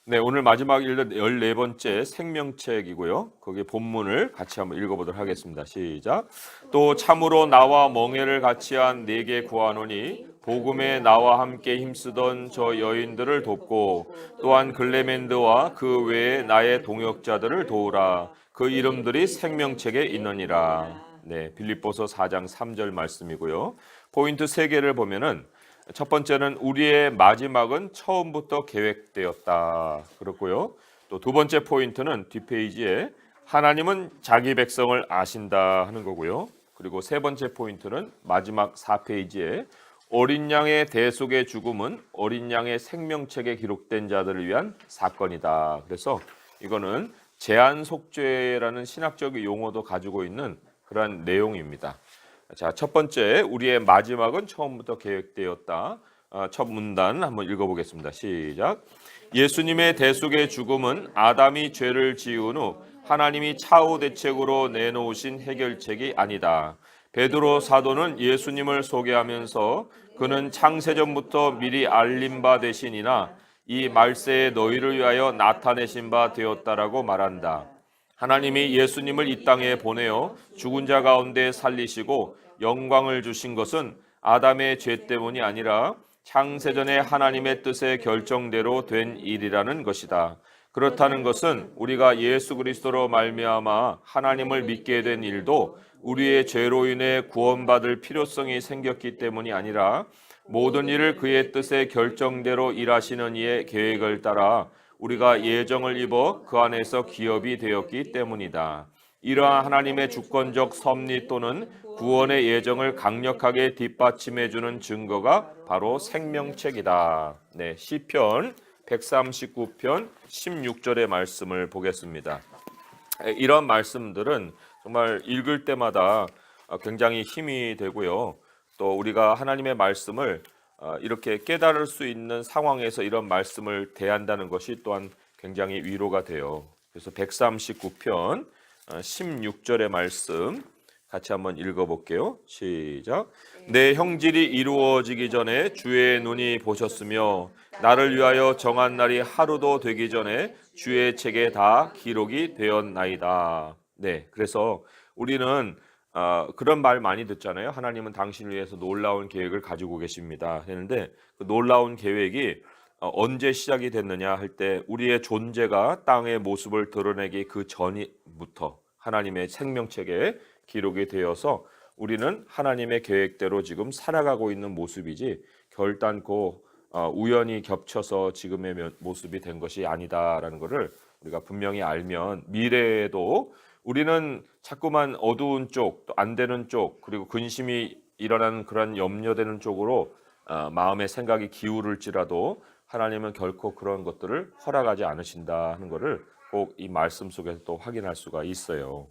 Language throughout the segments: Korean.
네, 오늘 마지막 14번째 생명책이고요. 거기 본문을 같이 한번 읽어보도록 하겠습니다. 시작. 또 참으로 나와 멍에를 같이 한 내게 구하노니 복음에 나와 함께 힘쓰던 저 여인들을 돕고 또한 글레멘드와 그 외에 나의 동역자들을 도우라. 그 이름들이 생명책에 있느니라. 네, 빌립보서 4장 3절 말씀이고요. 포인트 3개를 보면은 첫 번째는 우리의 마지막은 처음부터 계획되었다. 그렇고요. 또 두 번째 포인트는 뒷페이지에 하나님은 자기 백성을 아신다 하는 거고요. 그리고 세 번째 포인트는 마지막 4페이지에 어린 양의 대속의 죽음은 어린 양의 생명책에 기록된 자들을 위한 사건이다. 그래서 이거는 제한속죄라는 신학적 용어도 가지고 있는 그런 내용입니다. 자, 첫 번째, 우리의 마지막은 처음부터 계획되었다. 첫 문단 한번 읽어보겠습니다. 시작. 예수님의 대속의 죽음은 아담이 죄를 지은 후 하나님이 차후 대책으로 내놓으신 해결책이 아니다. 베드로 사도는 예수님을 소개하면서 그는 창세전부터 미리 알린 바 되시니나 이 말세에 너희를 위하여 나타내신 바 되었다라고 말한다. 하나님이 예수님을 이 땅에 보내어 죽은 자 가운데 살리시고 영광을 주신 것은 아담의 죄 때문이 아니라 창세전에 하나님의 뜻의 결정대로 된 일이라는 것이다. 그렇다는 것은 우리가 예수 그리스도로 말미암아 하나님을 믿게 된 일도 우리의 죄로 인해 구원받을 필요성이 생겼기 때문이 아니라 모든 일을 그의 뜻의 결정대로 일하시는 이의 계획을 따라 우리가 예정을 입어 그 안에서 기업이 되었기 때문이다. 이러한 하나님의 주권적 섭리 또는 구원의 예정을 강력하게 뒷받침해 주는 증거가 바로 생명책이다. 네, 시편 139편 16절의 말씀을 보겠습니다. 이런 말씀들은 정말 읽을 때마다 굉장히 힘이 되고요. 또 우리가 하나님의 말씀을 이렇게 깨달을 수 있는 상황에서 이런 말씀을 대한다는 것이 또한 굉장히 위로가 돼요. 그래서 139편 16절의 말씀 같이 한번 읽어볼게요. 시작. 내 형질이 이루어지기 전에 주의 눈이 보셨으며 나를 위하여 정한 날이 하루도 되기 전에 주의 책에 다 기록이 되었나이다. 네, 그래서 우리는 그런 말 많이 듣잖아요. 하나님은 당신을 위해서 놀라운 계획을 가지고 계십니다. 했는데 그 놀라운 계획이 언제 시작이 됐느냐 할 때 우리의 존재가 땅의 모습을 드러내기 그 전부터 하나님의 생명책에 기록이 되어서 우리는 하나님의 계획대로 지금 살아가고 있는 모습이지 결단코 우연히 겹쳐서 지금의 모습이 된 것이 아니다라는 것을 우리가 분명히 알면 미래에도 우리는 자꾸만 어두운 쪽, 또 안 되는 쪽, 그리고 근심이 일어나는 그런 염려되는 쪽으로 마음의 생각이 기울을지라도 하나님은 결코 그런 것들을 허락하지 않으신다 하는 것을 꼭 이 말씀 속에서 또 확인할 수가 있어요.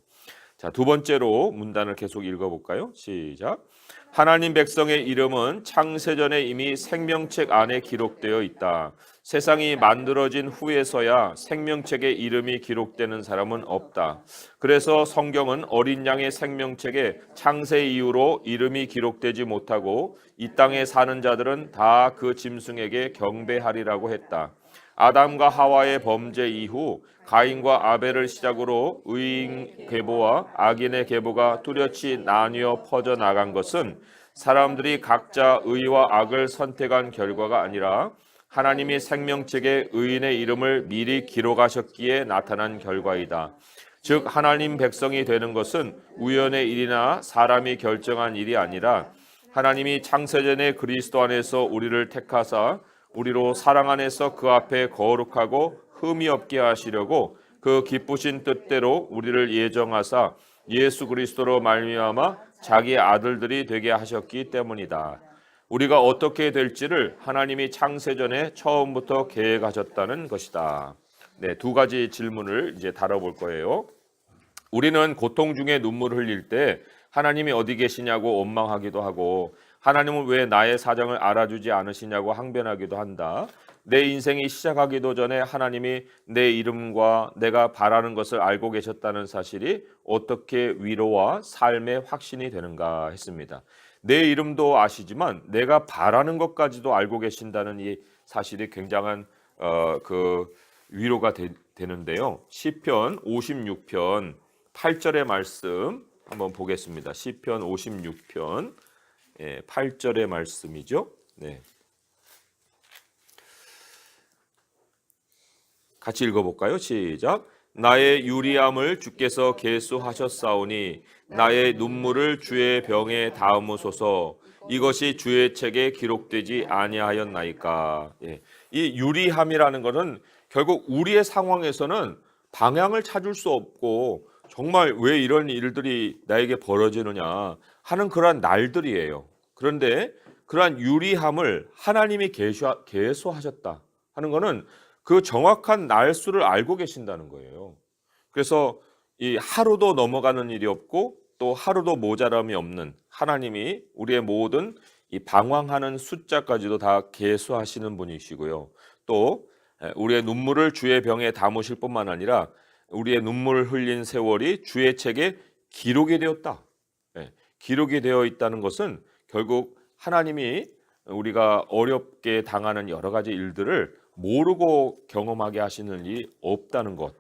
자, 두 번째로 문단을 계속 읽어볼까요? 시작. 하나님 백성의 이름은 창세전에 이미 생명책 안에 기록되어 있다. 세상이 만들어진 후에서야 생명책에 이름이 기록되는 사람은 없다. 그래서 성경은 어린 양의 생명책에 창세 이후로 이름이 기록되지 못하고 이 땅에 사는 자들은 다 그 짐승에게 경배하리라고 했다. 아담과 하와의 범죄 이후 가인과 아벨을 시작으로 의인 계보와 악인의 계보가 뚜렷이 나뉘어 퍼져나간 것은 사람들이 각자 의와 악을 선택한 결과가 아니라 하나님이 생명책에 의인의 이름을 미리 기록하셨기에 나타난 결과이다. 즉 하나님 백성이 되는 것은 우연의 일이나 사람이 결정한 일이 아니라 하나님이 창세전에 그리스도 안에서 우리를 택하사 우리로 사랑 안에서 그 앞에 거룩하고 흠이 없게 하시려고 그 기쁘신 뜻대로 우리를 예정하사 예수 그리스도로 말미암아 자기 아들들이 되게 하셨기 때문이다. 우리가 어떻게 될지를 하나님이 창세전에 처음부터 계획하셨다는 것이다. 네, 두 가지 질문을 이제 다뤄볼 거예요. 우리는 고통 중에 눈물을 흘릴 때 하나님이 어디 계시냐고 원망하기도 하고 하나님은 왜 나의 사정을 알아주지 않으시냐고 항변하기도 한다. 내 인생이 시작하기도 전에 하나님이 내 이름과 내가 바라는 것을 알고 계셨다는 사실이 어떻게 위로와 삶의 확신이 되는가 했습니다. 내 이름도 아시지만 내가 바라는 것까지도 알고 계신다는 이 사실이 굉장한 그 위로가 되는데요. 시편 56편 8절의 말씀 한번 보겠습니다. 시편 56편 8절의 말씀이죠. 네. 같이 읽어볼까요? 시작. 나의 유리함을 주께서 계수하셨사오니 나의 눈물을 주의 병에 닿으소서. 이것이 주의 책에 기록되지 아니하였나이까. 이 유리함이라는 것은 결국 우리의 상황에서는 방향을 찾을 수 없고 정말 왜 이런 일들이 나에게 벌어지느냐 하는 그러한 날들이에요. 그런데 그러한 유리함을 하나님이 계수하셨다 하는 것은 그 정확한 날수를 알고 계신다는 거예요. 그래서 이 하루도 넘어가는 일이 없고 또 하루도 모자람이 없는 하나님이 우리의 모든 이 방황하는 숫자까지도 다 계수하시는 분이시고요. 또 우리의 눈물을 주의 병에 담으실 뿐만 아니라 우리의 눈물 흘린 세월이 주의 책에 기록이 되었다. 기록이 되어 있다는 것은 결국 하나님이 우리가 어렵게 당하는 여러 가지 일들을 모르고 경험하게 하시는 일이 없다는 것.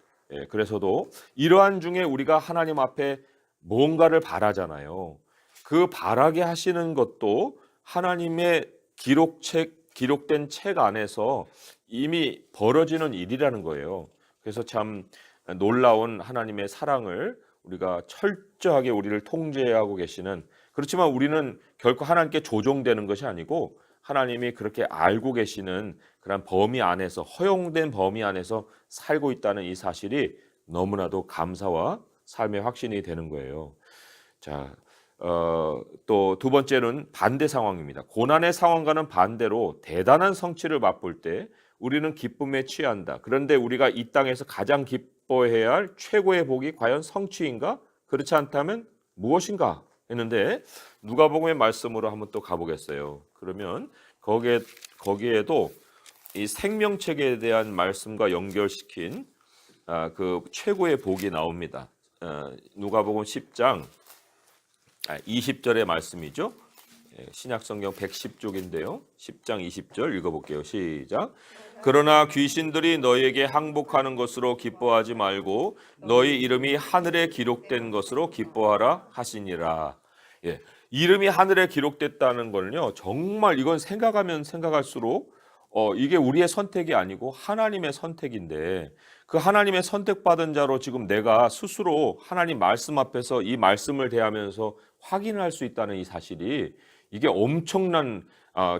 그래서도 이러한 중에 우리가 하나님 앞에 뭔가를 바라잖아요. 그 바라게 하시는 것도 하나님의 기록된 책 안에서 이미 벌어지는 일이라는 거예요. 그래서 참 놀라운 하나님의 사랑을 우리가 철저하게 우리를 통제하고 계시는, 그렇지만 우리는 결코 하나님께 조종되는 것이 아니고 하나님이 그렇게 알고 계시는 그런 범위 안에서, 허용된 범위 안에서 살고 있다는 이 사실이 너무나도 감사와 삶의 확신이 되는 거예요. 자, 또 두 번째는 반대 상황입니다. 고난의 상황과는 반대로 대단한 성취를 맛볼 때 우리는 기쁨에 취한다. 그런데 우리가 이 땅에서 가장 기뻐해야 할 최고의 복이 과연 성취인가? 그렇지 않다면 무엇인가? 했는데 누가복음의 말씀으로 한번 또 가보겠어요. 그러면 거기에도 이 생명책에 대한 말씀과 연결시킨 그 최고의 복이 나옵니다. 누가복음 10장 20절의 말씀이죠. 신약성경 110쪽인데요. 10장 20절 읽어볼게요. 시작. 그러나 귀신들이 너희에게 항복하는 것으로 기뻐하지 말고 너희 이름이 하늘에 기록된 것으로 기뻐하라 하시니라. 이름이 하늘에 기록됐다는 거는요, 정말 이건 생각하면 생각할수록 이게 우리의 선택이 아니고 하나님의 선택인데, 그 하나님의 선택받은 자로 지금 내가 스스로 하나님 말씀 앞에서 이 말씀을 대하면서 확인할 수 있다는 이 사실이, 이게 엄청난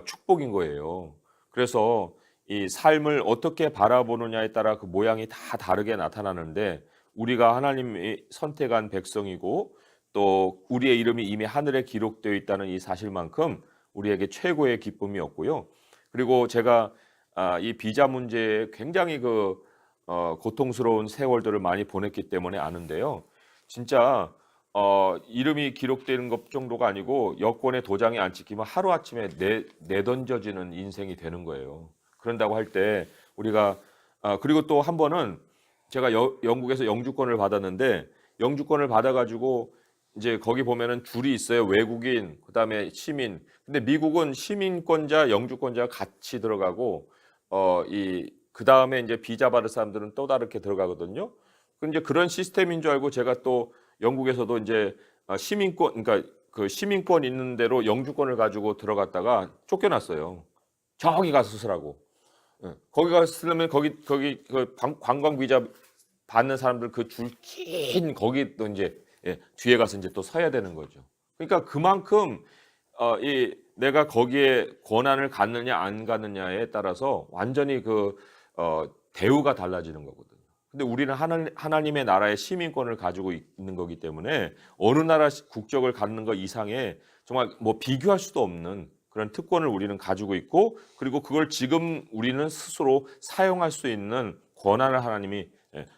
축복인 거예요. 그래서 이 삶을 어떻게 바라보느냐에 따라 그 모양이 다 다르게 나타나는데, 우리가 하나님이 선택한 백성이고 또 우리의 이름이 이미 하늘에 기록되어 있다는 이 사실만큼 우리에게 최고의 기쁨이었고요. 그리고 제가 이 비자 문제에 굉장히 고통스러운 세월들을 많이 보냈기 때문에 아는데요. 진짜 이름이 기록되는 것 정도가 아니고 여권에 도장이 안 찍히면 하루아침에 내던져지는 인생이 되는 거예요. 그런다고 할 때 우리가 그리고 또 한 번은 제가 영국에서 영주권을 받았는데, 영주권을 받아가지고 이제 거기 보면은 줄이 있어요. 외국인, 그다음에 시민. 근데 미국은 시민권자, 영주권자 같이 들어가고 그다음에 이제 비자 받을 사람들은 또 다르게 들어가거든요. 근데 그런 시스템인 줄 알고 제가 또 영국에서도 이제 시민권, 그러니까 그 시민권 있는 대로 영주권을 가지고 들어갔다가 쫓겨났어요. 저기 가서 쓰라고. 거기 가서 쓰려면 거기 그 관광 비자 받는 사람들 그 줄 긴 거기 또 이제 뒤에 가서 이제 또 서야 되는 거죠. 그러니까 그만큼 내가 거기에 권한을 갖느냐 안 갖느냐에 따라서 완전히 대우가 달라지는 거거든요. 근데 우리는 하나님의 나라의 시민권을 가지고 있는 거기 때문에 어느 나라 국적을 갖는 것 이상의 정말 뭐 비교할 수도 없는 그런 특권을 우리는 가지고 있고, 그리고 그걸 지금 우리는 스스로 사용할 수 있는 권한을 하나님이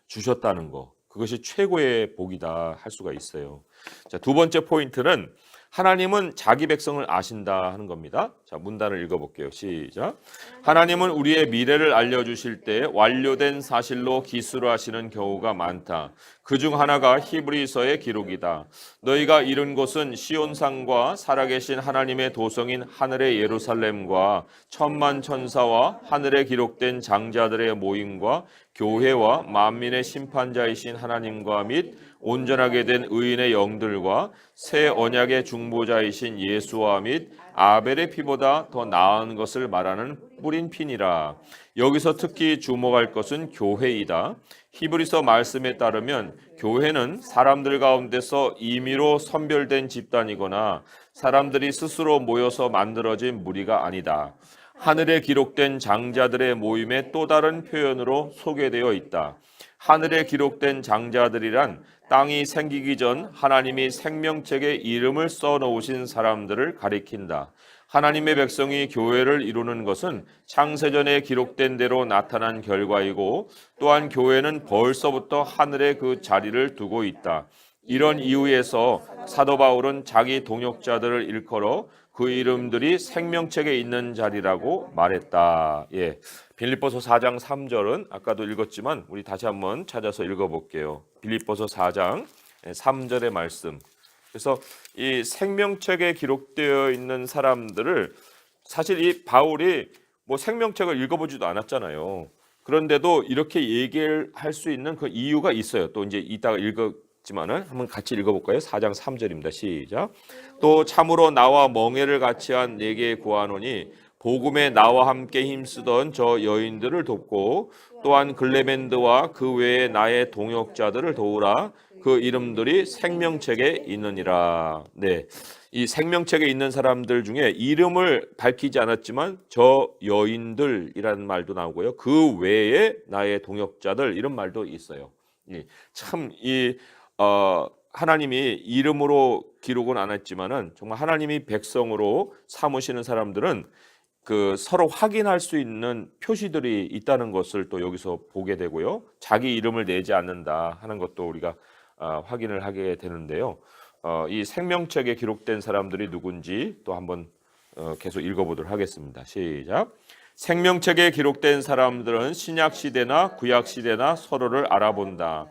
주셨다는 거, 그것이 최고의 복이다 할 수가 있어요. 자, 두 번째 포인트는 하나님은 자기 백성을 아신다 하는 겁니다. 자, 문단을 읽어볼게요. 시작. 하나님은 우리의 미래를 알려주실 때 완료된 사실로 기술하시는 경우가 많다. 그중 하나가 히브리서의 기록이다. 너희가 이룬 곳은 시온산과 살아계신 하나님의 도성인 하늘의 예루살렘과 천만 천사와 하늘에 기록된 장자들의 모임과 교회와 만민의 심판자이신 하나님과 및 온전하게 된 의인의 영들과 새 언약의 중보자이신 예수와 및 아벨의 피보다 더 나은 것을 말하는 뿌린 피니라. 여기서 특히 주목할 것은 교회이다. 히브리서 말씀에 따르면 교회는 사람들 가운데서 임의로 선별된 집단이거나 사람들이 스스로 모여서 만들어진 무리가 아니다. 하늘에 기록된 장자들의 모임의 또 다른 표현으로 소개되어 있다. 하늘에 기록된 장자들이란 땅이 생기기 전 하나님이 생명책에 이름을 써놓으신 사람들을 가리킨다. 하나님의 백성이 교회를 이루는 것은 창세전에 기록된 대로 나타난 결과이고 또한 교회는 벌써부터 하늘에 그 자리를 두고 있다. 이런 이유에서 사도 바울은 자기 동역자들을 일컬어 그 이름들이 생명책에 있는 자리라고 말했다. 예. 빌립보서 4장 3절은 아까도 읽었지만 우리 다시 한번 찾아서 읽어볼게요. 빌립보서 4장 3절의 말씀. 그래서 이 생명책에 기록되어 있는 사람들을 사실 이 바울이 뭐 생명책을 읽어보지도 않았잖아요. 그런데도 이렇게 얘기를 할 수 있는 그 이유가 있어요. 또 이제 이따가 지만은 한번 같이 읽어볼까요? 4장 3절입니다. 시작. 또 참으로 나와 멍에를 같이한 네게 구하노니 복음에 나와 함께 힘쓰던 저 여인들을 돕고 또한 글레멘드와 그 외에 나의 동역자들을 도우라. 그 이름들이 생명책에 있느니라. 네, 이 생명책에 있는 사람들 중에 이름을 밝히지 않았지만 저 여인들이라는 말도 나오고요. 그 외에 나의 동역자들 이런 말도 있어요. 참이 하나님이 이름으로 기록은 안 했지만은 정말 하나님이 백성으로 삼으시는 사람들은 그 서로 확인할 수 있는 표시들이 있다는 것을 또 여기서 보게 되고요. 자기 이름을 내지 않는다 하는 것도 우리가 확인을 하게 되는데요. 이 생명책에 기록된 사람들이 누군지 또 한번 계속 읽어보도록 하겠습니다. 시작. 생명책에 기록된 사람들은 신약 시대나 구약 시대나 서로를 알아본다.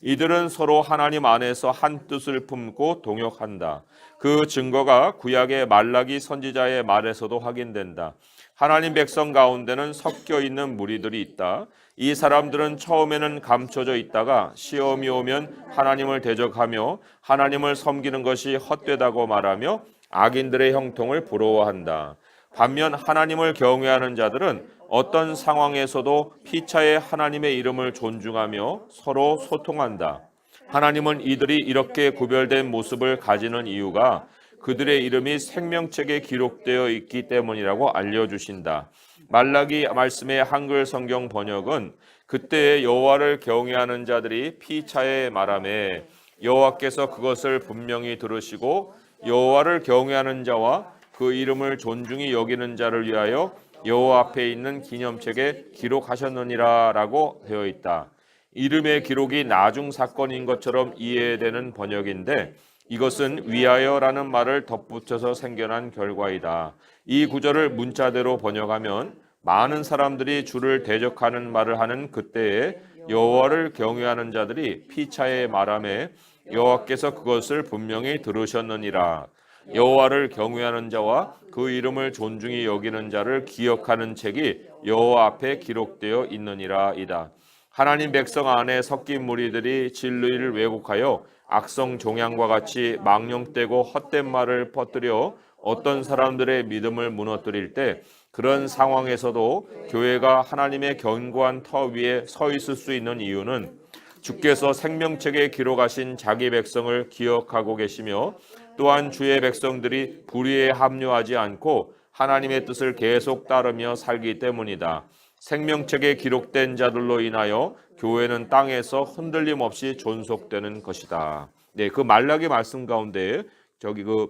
이들은 서로 하나님 안에서 한 뜻을 품고 동역한다. 그 증거가 구약의 말라기 선지자의 말에서도 확인된다. 하나님 백성 가운데는 섞여 있는 무리들이 있다. 이 사람들은 처음에는 감춰져 있다가 시험이 오면 하나님을 대적하며 하나님을 섬기는 것이 헛되다고 말하며 악인들의 형통을 부러워한다. 반면 하나님을 경외하는 자들은 어떤 상황에서도 피차에 하나님의 이름을 존중하며 서로 소통한다. 하나님은 이들이 이렇게 구별된 모습을 가지는 이유가 그들의 이름이 생명책에 기록되어 있기 때문이라고 알려주신다. 말라기 말씀의 한글 성경 번역은 그때의 여호와를 경외하는 자들이 피차에 말하매 여호와께서 그것을 분명히 들으시고 여호와를 경외하는 자와 그 이름을 존중히 여기는 자를 위하여 여호와 앞에 있는 기념책에 기록하셨느니라라고 되어 있다. 이름의 기록이 나중 사건인 것처럼 이해되는 번역인데 이것은 위하여라는 말을 덧붙여서 생겨난 결과이다. 이 구절을 문자대로 번역하면 많은 사람들이 주를 대적하는 말을 하는 그때에 여호와를 경외하는 자들이 피차에 말하매 여호와께서 그것을 분명히 들으셨느니라. 여호와를 경외하는 자와 그 이름을 존중히 여기는 자를 기억하는 책이 여호와 앞에 기록되어 있느니라이다. 하나님 백성 안에 섞인 무리들이 진리를 왜곡하여 악성 종양과 같이 망령되고 헛된 말을 퍼뜨려 어떤 사람들의 믿음을 무너뜨릴 때 그런 상황에서도 교회가 하나님의 견고한 터 위에 서 있을 수 있는 이유는 주께서 생명책에 기록하신 자기 백성을 기억하고 계시며 또한 주의 백성들이 불의에 합류하지 않고 하나님의 뜻을 계속 따르며 살기 때문이다. 생명책에 기록된 자들로 인하여 교회는 땅에서 흔들림 없이 존속되는 것이다. 네, 그 말라기 말씀 가운데 저기 그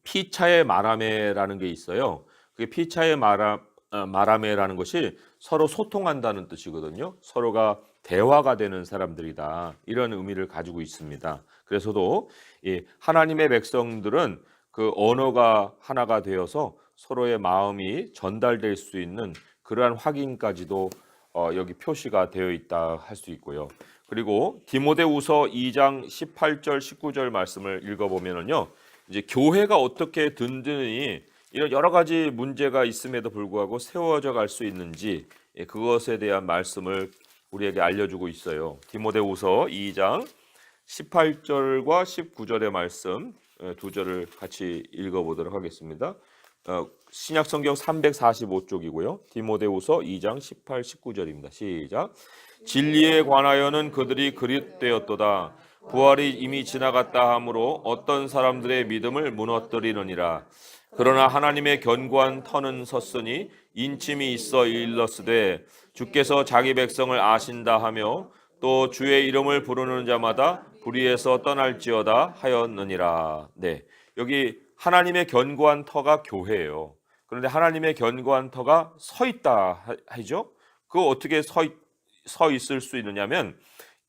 피차의 말하매라는 게 있어요. 그 피차의 말하매라는 것이 서로 소통한다는 뜻이거든요. 서로가 대화가 되는 사람들이다. 이런 의미를 가지고 있습니다. 그래서도 하나님의 백성들은 그 언어가 하나가 되어서 서로의 마음이 전달될 수 있는 그러한 확인까지도 여기 표시가 되어 있다 할 수 있고요. 그리고 디모데후서 2장 18절 19절 말씀을 읽어보면은요. 이제 교회가 어떻게 든든히 이런 여러 가지 문제가 있음에도 불구하고 세워져 갈 수 있는지 그것에 대한 말씀을 우리에게 알려주고 있어요. 디모데후서 2장 18절과 19절의 말씀 두 절을 같이 읽어보도록 하겠습니다. 신약 성경 345쪽이고요. 디모데후서 2장 18, 19절입니다. 시작. 진리에 관하여는 그들이 그릇되었도다. 부활이 이미 지나갔다 하므로 어떤 사람들의 믿음을 무너뜨리느니라. 그러나 하나님의 견고한 터는 섰으니 인침이 있어 일렀으되 주께서 자기 백성을 아신다 하며 또 주의 이름을 부르는 자마다 불의에서 떠날지어다 하였느니라. 네, 여기 하나님의 견고한 터가 교회예요. 그런데 하나님의 견고한 터가 서 있다 하죠. 그거 어떻게 서 있을 수 있느냐면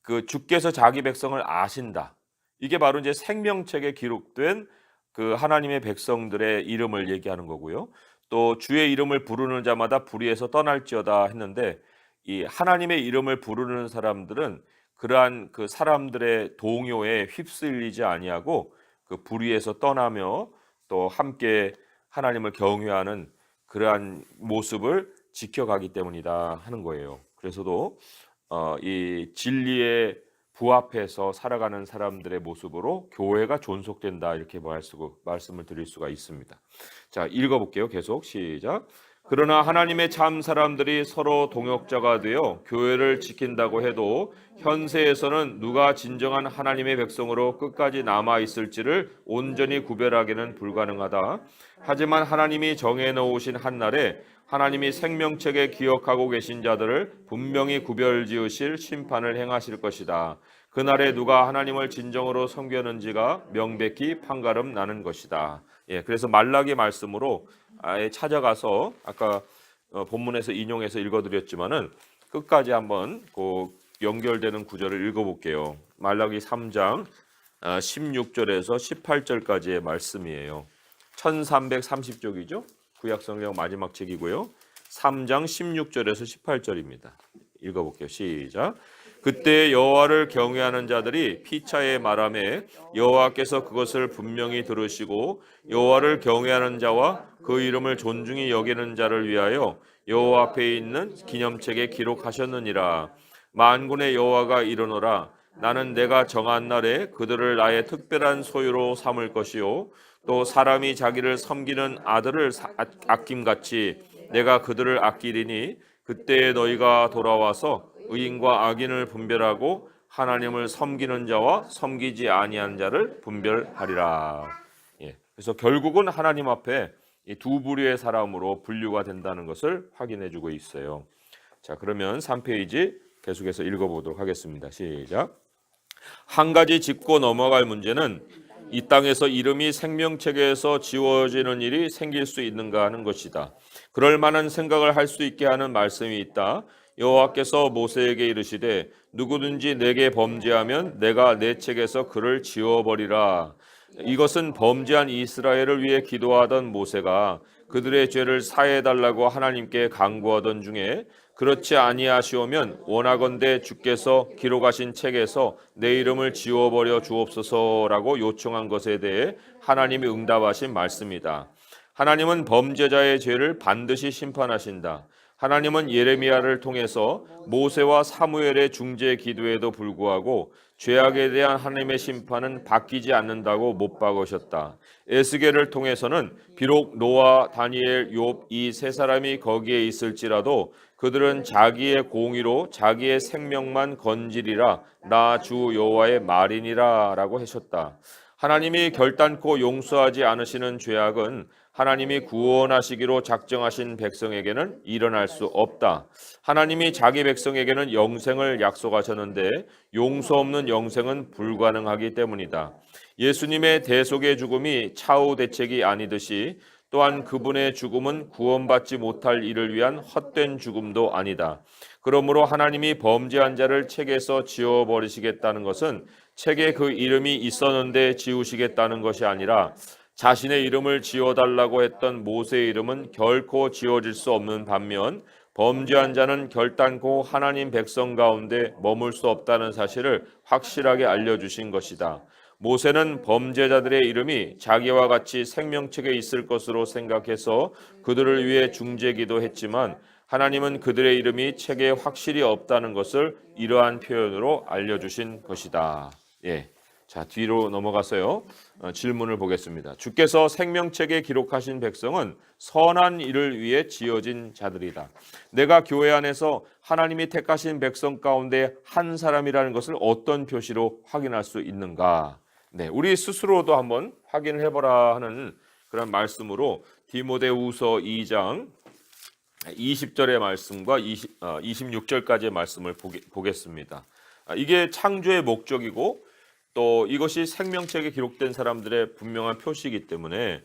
그 주께서 자기 백성을 아신다. 이게 바로 이제 생명책에 기록된 그 하나님의 백성들의 이름을 얘기하는 거고요. 또 주의 이름을 부르는 자마다 불의에서 떠날지어다 했는데 이 하나님의 이름을 부르는 사람들은 그러한 그 사람들의 동요에 휩쓸리지 아니하고 그 불의에서 떠나며 또 함께 하나님을 경외하는 그러한 모습을 지켜가기 때문이다 하는 거예요. 그래서도 이 진리의 부합해서 살아가는 사람들의 모습으로 교회가 존속된다 이렇게 말씀을 드릴 수가 있습니다. 자, 읽어볼게요. 계속 시작. 그러나 하나님의 참 사람들이 서로 동역자가 되어 교회를 지킨다고 해도 현세에서는 누가 진정한 하나님의 백성으로 끝까지 남아 있을지를 온전히 구별하기는 불가능하다. 하지만 하나님이 정해 놓으신 한 날에 하나님이 생명책에 기억하고 계신 자들을 분명히 구별지으실 심판을 행하실 것이다. 그날에 누가 하나님을 진정으로 섬겼는지가 명백히 판가름 나는 것이다. 예, 그래서 말라기 말씀으로 아예 찾아가서 아까 본문에서 인용해서 읽어드렸지만은 끝까지 한번 그 연결되는 구절을 읽어볼게요. 말라기 3장 16절에서 18절까지의 말씀이에요. 1330쪽이죠. 구약성경 마지막 책이고요. 3장 16절에서 18절입니다. 읽어볼게요. 시작. 그때 여호와를 경외하는 자들이 피차에 말하매 여호와께서 그것을 분명히 들으시고 여호와를 경외하는 자와 그 이름을 존중히 여기는 자를 위하여 여호와 앞에 있는 기념책에 기록하셨느니라. 만군의 여호와가 이르노라. 나는 내가 정한 날에 그들을 나의 특별한 소유로 삼을 것이요 또 사람이 자기를 섬기는 아들을 아낌같이 내가 그들을 아끼리니 그때에 너희가 돌아와서 의인과 악인을 분별하고 하나님을 섬기는 자와 섬기지 아니한 자를 분별하리라. 예, 그래서 결국은 하나님 앞에 이 두 부류의 사람으로 분류가 된다는 것을 확인해주고 있어요. 자, 그러면 3페이지 계속해서 읽어보도록 하겠습니다. 시작. 한 가지 짚고 넘어갈 문제는 이 땅에서 이름이 생명책에서 지워지는 일이 생길 수 있는가 하는 것이다. 그럴 만한 생각을 할 수 있게 하는 말씀이 있다. 여호와께서 모세에게 이르시되 누구든지 내게 범죄하면 내가 내 책에서 그를 지워버리라. 이것은 범죄한 이스라엘을 위해 기도하던 모세가 그들의 죄를 사해달라고 하나님께 간구하던 중에 그렇지 아니하시오면 원하건대 주께서 기록하신 책에서 내 이름을 지워버려 주옵소서라고 요청한 것에 대해 하나님이 응답하신 말씀이다. 하나님은 범죄자의 죄를 반드시 심판하신다. 하나님은 예레미야를 통해서 모세와 사무엘의 중재 기도에도 불구하고 죄악에 대한 하나님의 심판은 바뀌지 않는다고 못 박으셨다. 에스겔을 통해서는 비록 노아, 다니엘, 욥 이 세 사람이 거기에 있을지라도 그들은 자기의 공의로 자기의 생명만 건지리라 나 주 여호와의 말이니라 라고 하셨다. 하나님이 결단코 용서하지 않으시는 죄악은 하나님이 구원하시기로 작정하신 백성에게는 일어날 수 없다. 하나님이 자기 백성에게는 영생을 약속하셨는데 용서 없는 영생은 불가능하기 때문이다. 예수님의 대속의 죽음이 차후 대책이 아니듯이 또한 그분의 죽음은 구원받지 못할 이를 위한 헛된 죽음도 아니다. 그러므로 하나님이 범죄한 자를 책에서 지워버리시겠다는 것은 책에 그 이름이 있었는데 지우시겠다는 것이 아니라 자신의 이름을 지어달라고 했던 모세의 이름은 결코 지어질 수 없는 반면 범죄한 자는 결단코 하나님 백성 가운데 머물 수 없다는 사실을 확실하게 알려주신 것이다. 모세는 범죄자들의 이름이 자기와 같이 생명책에 있을 것으로 생각해서 그들을 위해 중재기도 했지만 하나님은 그들의 이름이 책에 확실히 없다는 것을 이러한 표현으로 알려주신 것이다. 예. 자, 뒤로 넘어가서요. 질문을 보겠습니다. 주께서 생명책에 기록하신 백성은 선한 일을 위해 지어진 자들이다. 내가 교회 안에서 하나님이 택하신 백성 가운데 한 사람이라는 것을 어떤 표시로 확인할 수 있는가? 네, 우리 스스로도 한번 확인을 해보라 하는 그런 말씀으로 디모데후서 2장 20절의 말씀과 26절까지의 말씀을 보겠습니다. 이게 창조의 목적이고 또 이것이 생명책에 기록된 사람들의 분명한 표시이기 때문에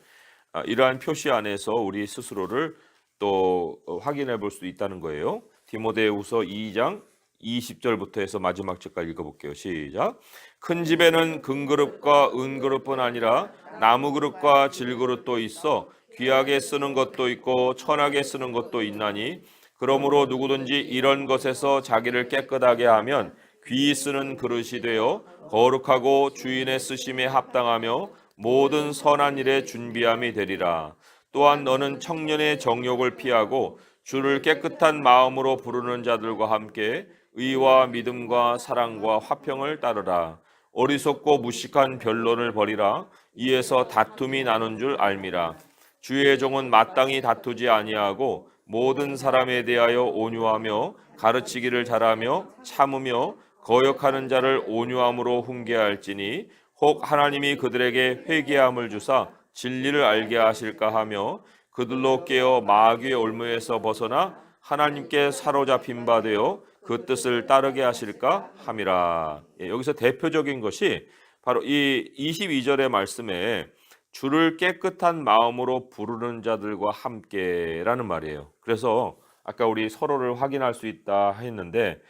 이러한 표시 안에서 우리 스스로를 또 확인해 볼 수 있다는 거예요. 디모데후서 2장 20절부터 해서 마지막 절까지 읽어볼게요. 시작. 큰 집에는 금그릇과 은그릇뿐 아니라 나무그릇과 질그릇도 있어 귀하게 쓰는 것도 있고 천하게 쓰는 것도 있나니 그러므로 누구든지 이런 것에서 자기를 깨끗하게 하면 귀히 쓰는 그릇이 되어 거룩하고 주인의 쓰심에 합당하며 모든 선한 일에 준비함이 되리라. 또한 너는 청년의 정욕을 피하고 주를 깨끗한 마음으로 부르는 자들과 함께 의와 믿음과 사랑과 화평을 따르라. 어리석고 무식한 변론을 버리라. 이에서 다툼이 나는 줄 알미라. 주의 종은 마땅히 다투지 아니하고 모든 사람에 대하여 온유하며 가르치기를 잘하며 참으며 거역하는 자를 온유함으로 훈계할지니 혹 하나님이 그들에게 회개함을 주사 진리를 알게 하실까 하며 그들로 깨어 마귀의 올무에서 벗어나 하나님께 사로잡힌 바 되어 그 뜻을 따르게 하실까 함이라. 여기서 대표적인 것이 바로 이 22절의 말씀에 주를 깨끗한 마음으로 부르는 자들과 함께라는 말이에요. 그래서 아까 우리 서로를 확인할 수 있다 했는데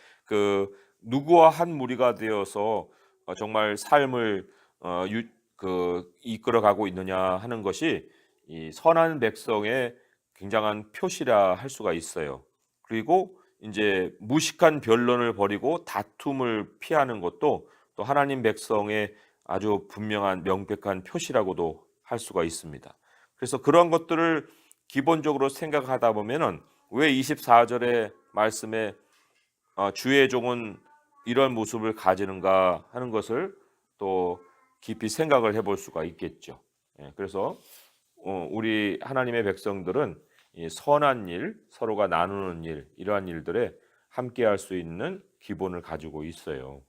누구와 한 무리가 되어서 정말 삶을 이끌어가고 있느냐 하는 것이 이 선한 백성의 굉장한 표시라 할 수가 있어요. 그리고 이제 무식한 변론을 버리고 다툼을 피하는 것도 또 하나님 백성의 아주 분명한 명백한 표시라고도 할 수가 있습니다. 그래서 그런 것들을 기본적으로 생각하다 보면은 왜 24절의 말씀에 주의 종은 이런 모습을 가지는가 하는 것을 또 깊이 생각을 해볼 수가 있겠죠. 그래서 우리 하나님의 백성들은 이 선한 일, 서로가 나누는 일, 이러한 일들에 함께할 수 있는 기본을 가지고 있어요.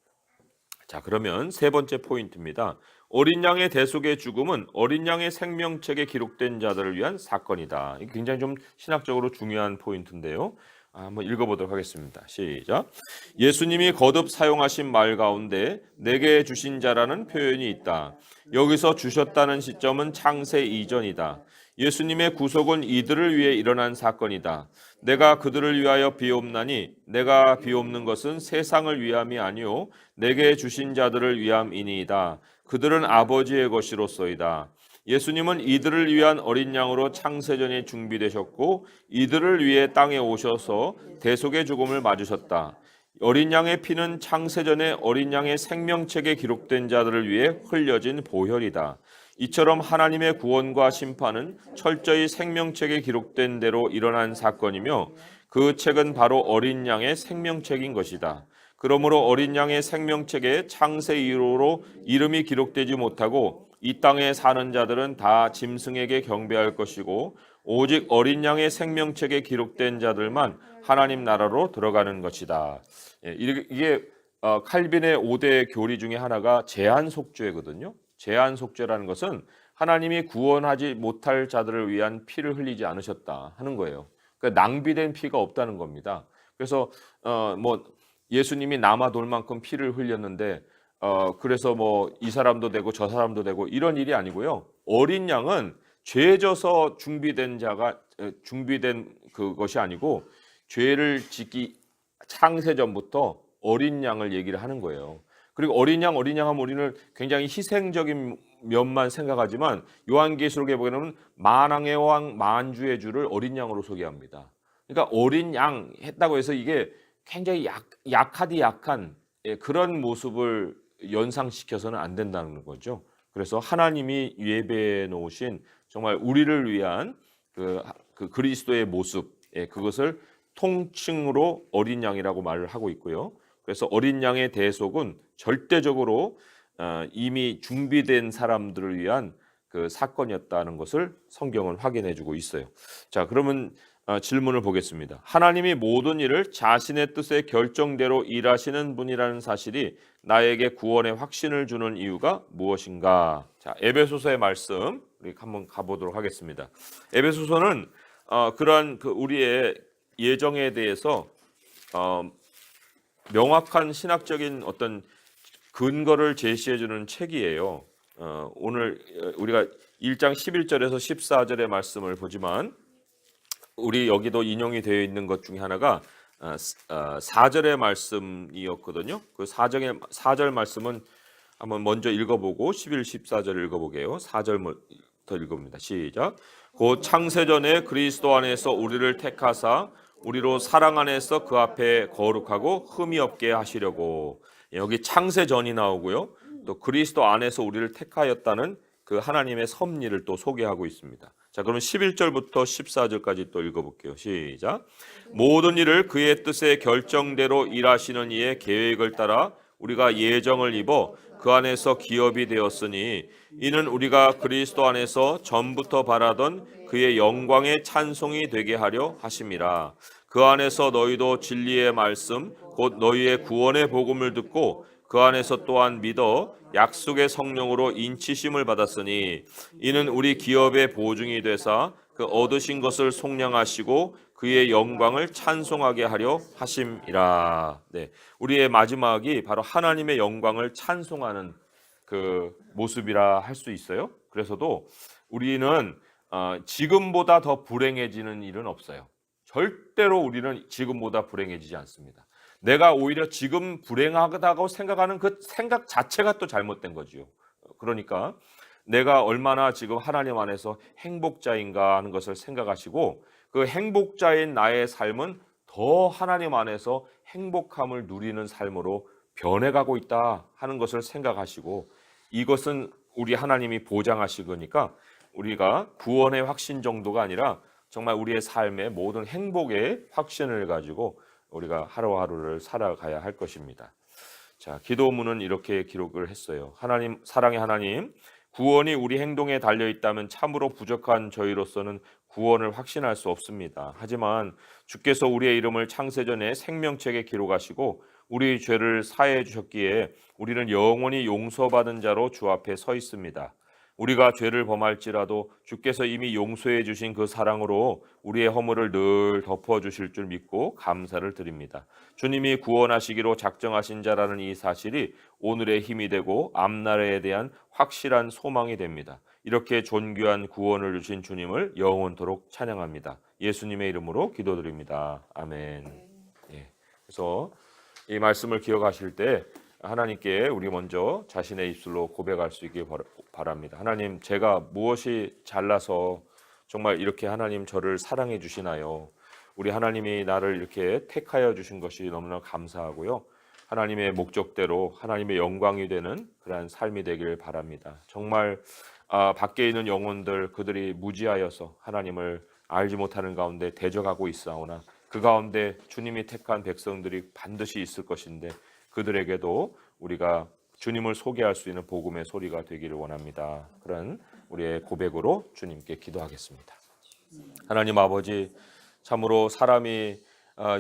자, 그러면 세 번째 포인트입니다. 어린 양의 대속의 죽음은 어린 양의 생명책에 기록된 자들을 위한 사건이다. 이게 굉장히 좀 신학적으로 중요한 포인트인데요. 한번 읽어보도록 하겠습니다. 시작. 예수님이 거듭 사용하신 말 가운데 내게 주신 자라는 표현이 있다. 여기서 주셨다는 시점은 창세 이전이다. 예수님의 구속은 이들을 위해 일어난 사건이다. 내가 그들을 위하여 비옵나니 내가 비옵는 것은 세상을 위함이 아니요 내게 주신 자들을 위함이니이다. 그들은 아버지의 것이로소이다. 예수님은 이들을 위한 어린 양으로 창세전에 준비되셨고 이들을 위해 땅에 오셔서 대속의 죽음을 맞으셨다. 어린 양의 피는 창세전에 어린 양의 생명책에 기록된 자들을 위해 흘려진 보혈이다. 이처럼 하나님의 구원과 심판은 철저히 생명책에 기록된 대로 일어난 사건이며 그 책은 바로 어린 양의 생명책인 것이다. 그러므로 어린 양의 생명책에 창세 이후로 이름이 기록되지 못하고 이 땅에 사는 자들은 다 짐승에게 경배할 것이고 오직 어린 양의 생명책에 기록된 자들만 하나님 나라로 들어가는 것이다. 이게 칼빈의 5대 교리 중에 하나가 제한속죄거든요. 제한속죄라는 것은 하나님이 구원하지 못할 자들을 위한 피를 흘리지 않으셨다 하는 거예요. 그러니까 낭비된 피가 없다는 겁니다. 그래서 예수님이 남아 돌 만큼 피를 흘렸는데 그래서 이 사람도 되고 저 사람도 되고 이런 일이 아니고요. 어린 양은 죄져서 준비된 그것이 아니고 죄를 짓기 창세전부터 어린 양을 얘기를 하는 거예요. 그리고 어린 양 하면 우리는 굉장히 희생적인 면만 생각하지만 요한계시록에 보면 만왕의 왕 만주의 주를 어린 양으로 소개합니다. 그러니까 어린 양 했다고 해서 이게 굉장히 약하디 약한 그런 모습을 연상시켜서는 안 된다는 거죠. 그래서 하나님이 예배해 놓으신 정말 우리를 위한 그 그리스도의 모습, 그것을 통칭으로 어린 양이라고 말을 하고 있고요. 그래서 어린 양의 대속은 절대적으로 이미 준비된 사람들을 위한 그 사건이었다는 것을 성경은 확인해주고 있어요. 자, 그러면 질문을 보겠습니다. 하나님이 모든 일을 자신의 뜻의 결정대로 일하시는 분이라는 사실이 나에게 구원의 확신을 주는 이유가 무엇인가? 자, 에베소서의 말씀 우리 한번 가보도록 하겠습니다. 에베소서는 그러한 우리의 예정에 대해서 명확한 신학적인 어떤 근거를 제시해주는 책이에요. 오늘 우리가 1장 11절에서 14절의 말씀을 보지만 우리 여기도 인용이 되어 있는 것 중에 하나가 4절의 말씀이었거든요. 그 4절 말씀은 한번 먼저 읽어보고 11, 14절 읽어보게요. 4절부터 읽어봅니다. 시작. 곧 창세전에 그리스도 안에서 우리를 택하사 우리로 사랑 안에서 그 앞에 거룩하고 흠이 없게 하시려고. 여기 창세전이 나오고요. 또 그리스도 안에서 우리를 택하였다는 그 하나님의 섭리를 또 소개하고 있습니다. 자, 그러면 11절부터 14절까지 또 읽어볼게요. 시작. 모든 일을 그의 뜻의 결정대로 일하시는 이의 계획을 따라 우리가 예정을 입어 그 안에서 기업이 되었으니 이는 우리가 그리스도 안에서 전부터 바라던 그의 영광의 찬송이 되게 하려 하심이라. 그 안에서 너희도 진리의 말씀 곧 너희의 구원의 복음을 듣고 그 안에서 또한 믿어 약속의 성령으로 인치심을 받았으니 이는 우리 기업의 보증이 되사 그 얻으신 것을 속량하시고 그의 영광을 찬송하게 하려 하심이라. 네, 우리의 마지막이 바로 하나님의 영광을 찬송하는 그 모습이라 할 수 있어요. 그래서도 우리는 지금보다 더 불행해지는 일은 없어요. 절대로 우리는 지금보다 불행해지지 않습니다. 내가 오히려 지금 불행하다고 생각하는 그 생각 자체가 또 잘못된 거지요. 그러니까 내가 얼마나 지금 하나님 안에서 행복자인가 하는 것을 생각하시고 그 행복자인 나의 삶은 더 하나님 안에서 행복함을 누리는 삶으로 변해가고 있다 하는 것을 생각하시고 이것은 우리 하나님이 보장하시니까 우리가 구원의 확신 정도가 아니라 정말 우리의 삶의 모든 행복의 확신을 가지고 우리가 하루하루를 살아가야 할 것입니다. 자, 기도문은 이렇게 기록을 했어요. 하나님, 사랑의 하나님, 구원이 우리 행동에 달려 있다면 참으로 부족한 저희로서는 구원을 확신할 수 없습니다. 하지만 주께서 우리의 이름을 창세전에 생명책에 기록하시고 우리 죄를 사해 주셨기에 우리는 영원히 용서받은 자로 주 앞에 서 있습니다. 우리가 죄를 범할지라도 주께서 이미 용서해 주신 그 사랑으로 우리의 허물을 늘 덮어주실 줄 믿고 감사를 드립니다. 주님이 구원하시기로 작정하신 자라는 이 사실이 오늘의 힘이 되고 앞날에 대한 확실한 소망이 됩니다. 이렇게 존귀한 구원을 주신 주님을 영원토록 찬양합니다. 예수님의 이름으로 기도드립니다. 아멘. 예, 그래서 이 말씀을 기억하실 때 하나님께 우리 먼저 자신의 입술로 고백할 수 있게 바랍니다. 하나님, 제가 무엇이 잘나서 정말 이렇게 하나님 저를 사랑해 주시나요? 우리 하나님이 나를 이렇게 택하여 주신 것이 너무나 감사하고요. 하나님의 목적대로 하나님의 영광이 되는 그러한 삶이 되길 바랍니다. 정말 밖에 있는 영혼들 그들이 무지하여서 하나님을 알지 못하는 가운데 대적하고 있사오나 그 가운데 주님이 택한 백성들이 반드시 있을 것인데 그들에게도 우리가 주님을 소개할 수 있는 복음의 소리가 되기를 원합니다. 그런 우리의 고백으로 주님께 기도하겠습니다. 하나님 아버지, 참으로 사람이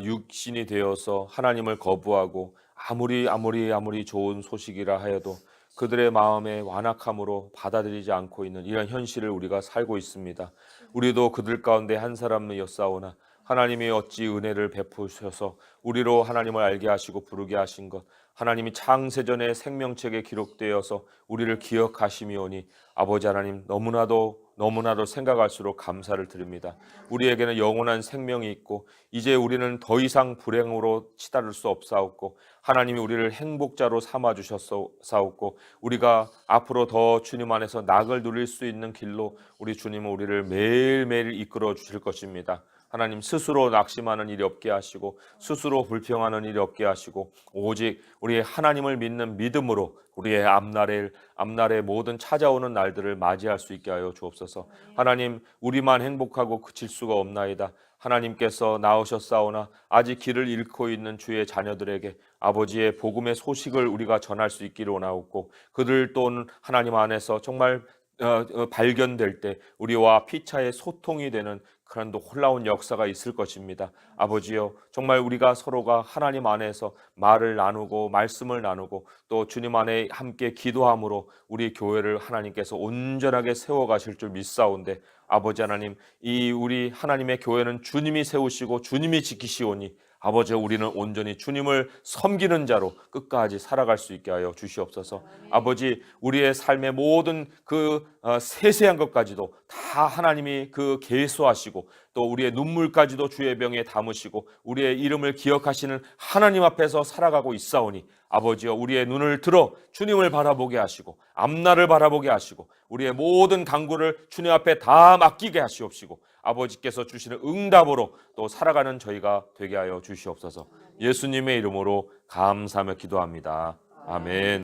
육신이 되어서 하나님을 거부하고 아무리 좋은 소식이라 하여도 그들의 마음에 완악함으로 받아들이지 않고 있는 이런 현실을 우리가 살고 있습니다. 우리도 그들 가운데 한 사람이었사오나 하나님이 어찌 은혜를 베푸셔서 우리로 하나님을 알게 하시고 부르게 하신 것, 하나님이 창세전에 생명책에 기록되어서 우리를 기억하심이오니 아버지 하나님 너무나도 생각할수록 감사를 드립니다. 우리에게는 영원한 생명이 있고 이제 우리는 더 이상 불행으로 치달을 수 없사옵고 하나님이 우리를 행복자로 삼아주셨사옵고 우리가 앞으로 더 주님 안에서 낙을 누릴 수 있는 길로 우리 주님은 우리를 매일매일 이끌어 주실 것입니다. 하나님 스스로 낙심하는 일이 없게 하시고 스스로 불평하는 일이 없게 하시고 오직 우리 하나님을 믿는 믿음으로 우리의 앞날의 모든 찾아오는 날들을 맞이할 수 있게 하여 주옵소서. 하나님 우리만 행복하고 그칠 수가 없나이다. 하나님께서 나오셨사오나 아직 길을 잃고 있는 주의 자녀들에게 아버지의 복음의 소식을 우리가 전할 수 있기를 원하옵고 그들 또한 하나님 안에서 정말 발견될 때 우리와 피차의 소통이 되는 그런 놀라운 역사가 있을 것입니다. 아버지여 정말 우리가 서로가 하나님 안에서 말을 나누고 말씀을 나누고 또 주님 안에 함께 기도함으로 우리 교회를 하나님께서 온전하게 세워가실 줄 믿사온데 아버지 하나님 이 우리 하나님의 교회는 주님이 세우시고 주님이 지키시오니 아버지 우리는 온전히 주님을 섬기는 자로 끝까지 살아갈 수 있게 하여 주시옵소서. 아버지 우리의 삶의 모든 그 세세한 것까지도 다 하나님이 그 계수하시고 또 우리의 눈물까지도 주의 병에 담으시고 우리의 이름을 기억하시는 하나님 앞에서 살아가고 있사오니 아버지여 우리의 눈을 들어 주님을 바라보게 하시고 앞날을 바라보게 하시고 우리의 모든 간구를 주님 앞에 다 맡기게 하시옵시고 아버지께서 주시는 응답으로 또 살아가는 저희가 되게 하여 주시옵소서. 예수님의 이름으로 감사하며 기도합니다. 아멘.